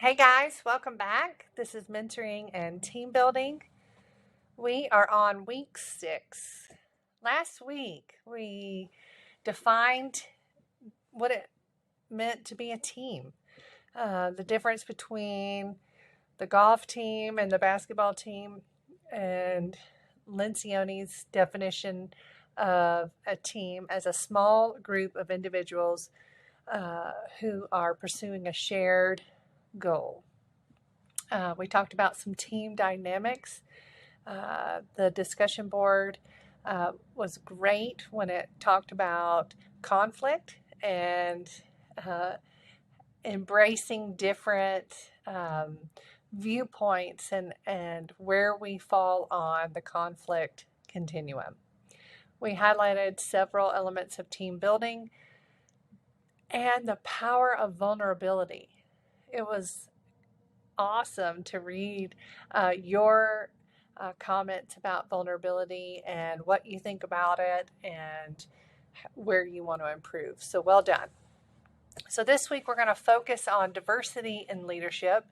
Hey guys, welcome back. This is mentoring and team building. We are on week 6. Last week, we defined what it meant to be a team, the difference between the golf team and the basketball team, and Lencioni's definition of a team as a small group of individuals who are pursuing a shared goal. We talked about some team dynamics. The discussion board was great when it talked about conflict and uh, embracing different viewpoints and where we fall on the conflict continuum. We highlighted several elements of team building and the power of vulnerability. It was awesome to read your comments about vulnerability and what you think about it and where you want to improve. So well done. So this week we're going to focus on diversity in leadership,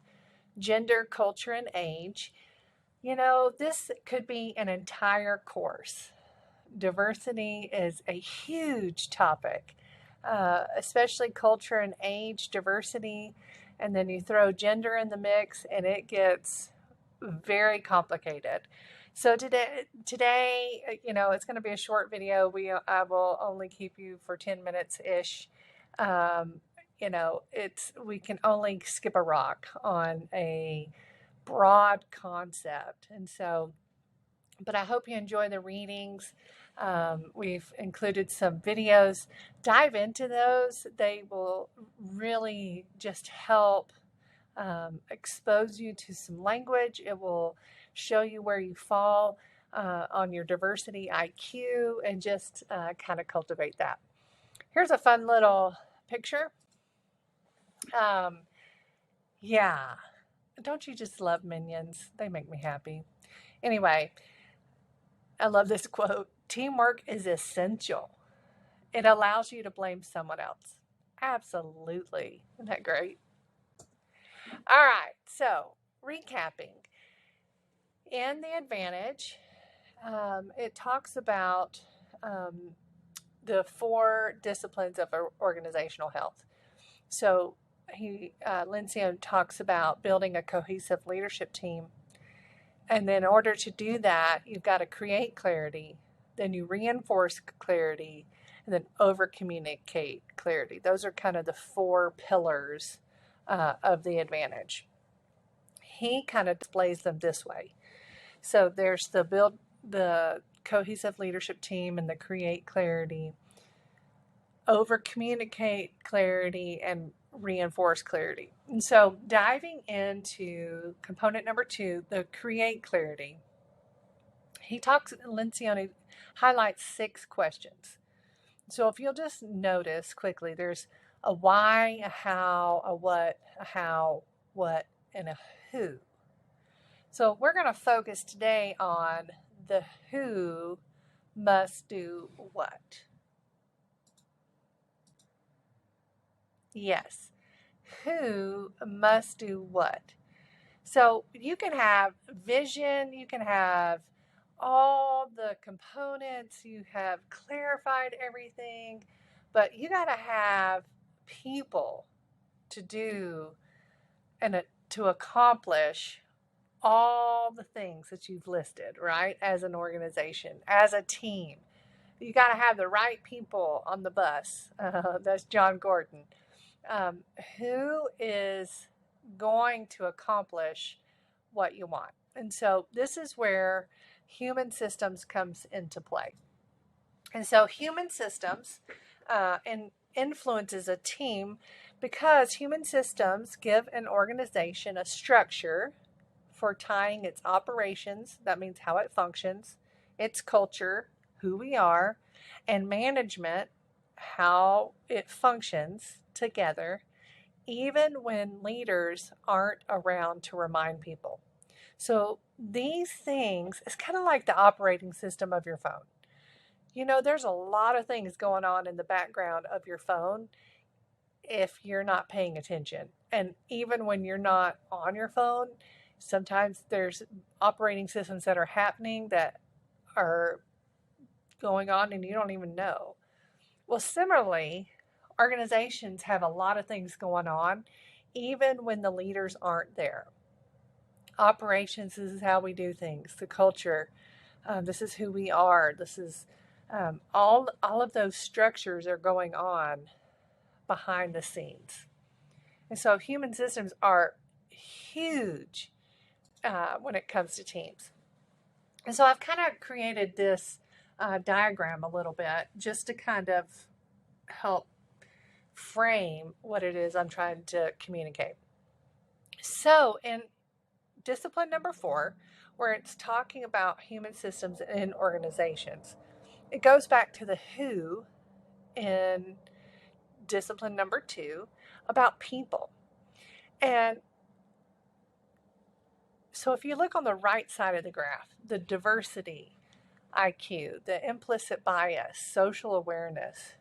gender, culture, and age. You know, this could be an entire course. Diversity is a huge topic, especially culture and age diversity. And then you throw gender in the mix, and it gets very complicated. So today, it's going to be a short video. I will only keep you for 10 minutes ish. We can only skip a rock on a broad concept, and so but I hope you enjoy the readings. We've included some videos. Dive into those. They will really just help expose you to some language. It will show you where you fall on your diversity IQ and just kind of cultivate that. Here's a fun little picture. Um, yeah, don't you just love minions? They make me happy. Anyway, I love this quote. Teamwork is essential. It allows you to blame someone else. Absolutely. Isn't that great? All right. So, recapping. In the advantage, it talks about the 4 disciplines of organizational health. So, Lencioni talks about building a cohesive leadership team. And then in order to do that, you've got to create clarity, then you reinforce clarity, and then over communicate clarity. Those are kind of the 4 pillars of the advantage. He kind of displays them this way. So there's the cohesive leadership team and the create clarity, over communicate clarity, and reinforce clarity. And so diving into component number 2, the create clarity, Lencioni highlights 6 questions. So if you'll just notice quickly, there's a why, a how, a what, and a who. So we're going to focus today on the who must do what. Yes, who must do what. So you can have vision, you can have all the components, you have clarified everything, but you got to have people to do and to accomplish all the things that you've listed, right? As an organization, as a team. You got to have the right people on the bus. That's John Gordon. Who is going to accomplish what you want? And so this is where human systems comes into play. And so human systems influences a team because human systems give an organization a structure for tying its operations, that means how it functions, its culture, who we are, and management, how it functions together, even when leaders aren't around to remind people. So these things, it's kind of like the operating system of your phone. You know, there's a lot of things going on in the background of your phone if you're not paying attention. And even when you're not on your phone, sometimes there's operating systems that are happening that are going on and you don't even know. Well, similarly, organizations have a lot of things going on, even when the leaders aren't there. Operations, this is how we do things, the culture, this is who we are, this is all of those structures are going on behind the scenes. And so human systems are huge when it comes to teams. And so I've kind of created this diagram a little bit just to kind of help frame what it is I'm trying to communicate. So in discipline number 4, where it's talking about human systems in organizations, it goes back to the who in discipline number 2 about people. And so if you look on the right side of the graph, the diversity, IQ, the implicit bias, social awareness,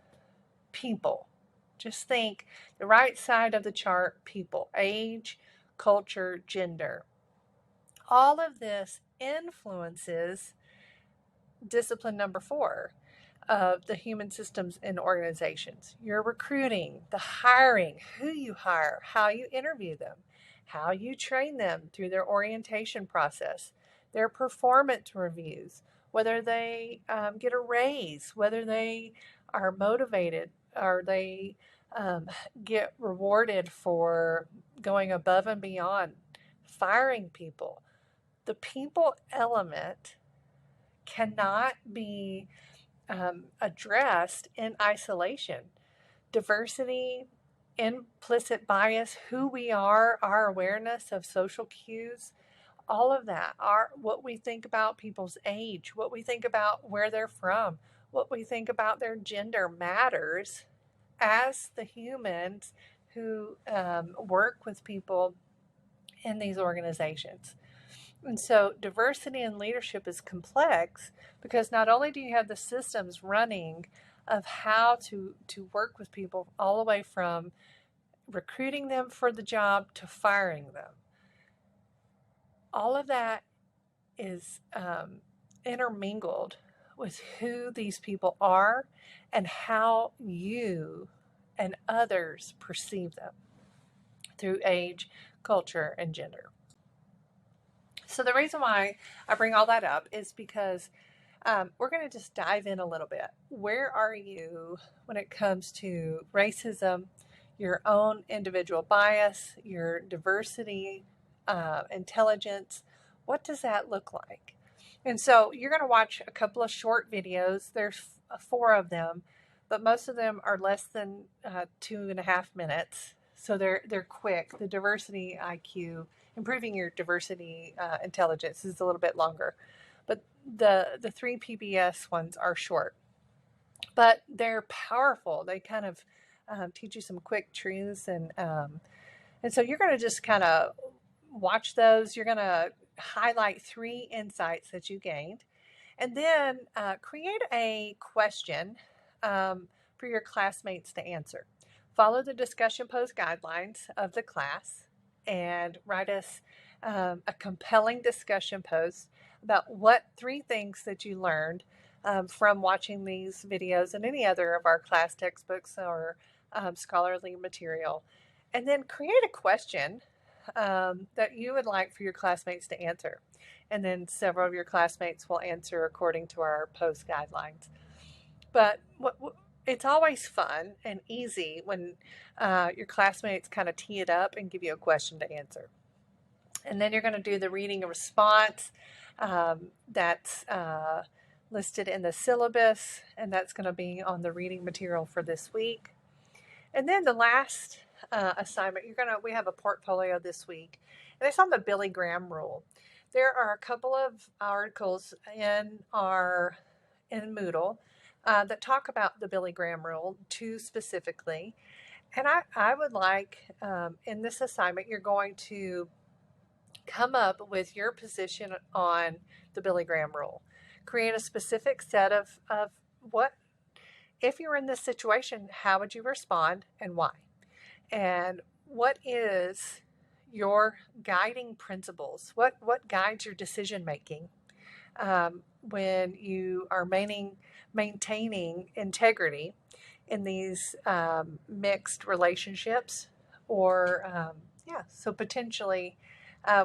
people. Just think the right side of the chart, people, age, culture, gender. All of this influences discipline number 4 of the human systems in organizations. Your recruiting, the hiring, who you hire, how you interview them, how you train them through their orientation process, their performance reviews, whether they get a raise, whether they are motivated, or they get rewarded for going above and beyond, firing people. The people element cannot be addressed in isolation. Diversity, implicit bias, who we are, our awareness of social cues, all of that, what we think about people's age, what we think about where they're from, what we think about their gender matters as the humans who work with people in these organizations. And so diversity in leadership is complex because not only do you have the systems running of how to work with people all the way from recruiting them for the job to firing them. All of that is intermingled with who these people are and how you and others perceive them through age, culture, and gender. So the reason why I bring all that up is because we're going to just dive in a little bit. Where are you when it comes to racism, your own individual bias, your diversity, intelligence? What does that look like? And so you're going to watch a couple of short videos. There's 4 of them, but most of them are less than 2.5 minutes. So they're quick. The diversity IQ, improving your diversity intelligence, is a little bit longer, but the 3 PBS ones are short, but they're powerful. They kind of teach you some quick truths, and so you're going to just kind of watch those. You're going to highlight 3 insights that you gained, and then create a question for your classmates to answer. Follow the discussion post guidelines of the class and write us a compelling discussion post about what 3 things that you learned from watching these videos and any other of our class textbooks or scholarly material. And then create a question that you would like for your classmates to answer. And then several of your classmates will answer according to our post guidelines. But it's always fun and easy when your classmates kind of tee it up and give you a question to answer. And then you're going to do the reading and response that's listed in the syllabus, and that's going to be on the reading material for this week. And then the last assignment, we have a portfolio this week, and it's on the Billy Graham rule. There are a couple of articles in Moodle that talk about the Billy Graham rule, 2 specifically. And I would like, in this assignment, you're going to come up with your position on the Billy Graham rule. Create a specific set of what, if you're in this situation, how would you respond and why? And what is your guiding principles? What guides your decision making when you are maintaining integrity in these mixed relationships? Or, yeah, so potentially,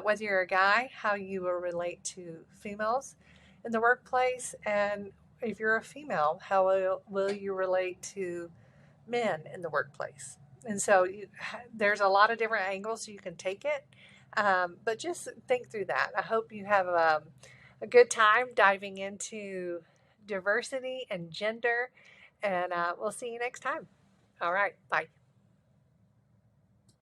whether you're a guy, how you will relate to females in the workplace, and if you're a female, how will you relate to men in the workplace? And so there's a lot of different angles you can take it, but just think through that. I hope you have a good time diving into diversity and gender, and we'll see you next time. All right, bye.